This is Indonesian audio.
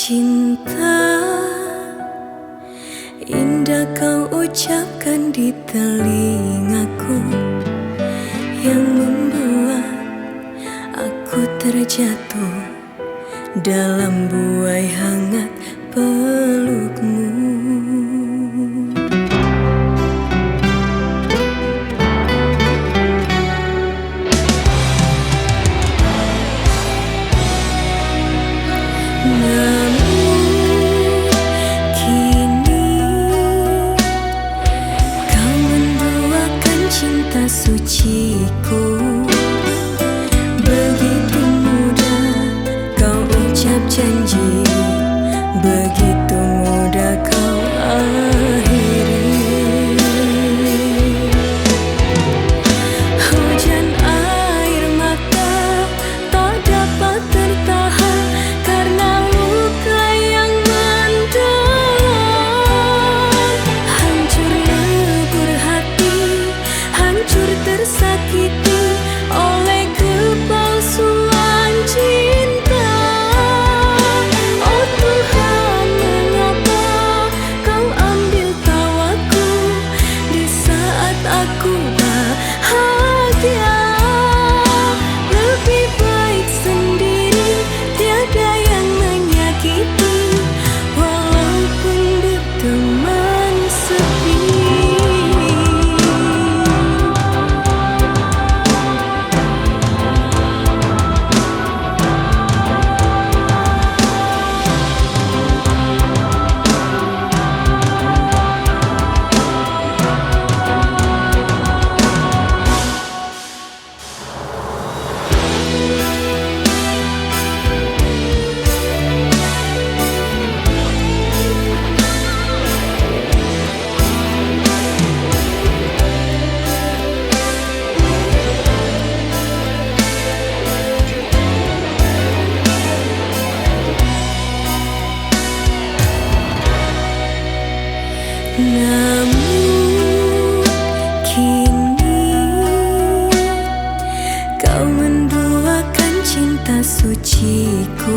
Cinta indah kau ucapkan di telingaku, yang membuat aku terjatuh dalam buai hangat pelukmu. Suciku, begitu mudah kau ucap janji, begitu mudah kau akhiri. Hujan air mata tak dapat tertahan karena luka yang mendalam. Hancur lebur hati, hancur tersakiti oleh kepalsuan cinta. Oh Tuhan, mengapa kau ambil tawaku di saat aku bahagia? Lebih baik sendiri, tiada yang menyakiti, walaupun berteman sepi. Namun kini kau menduakan cinta suciku,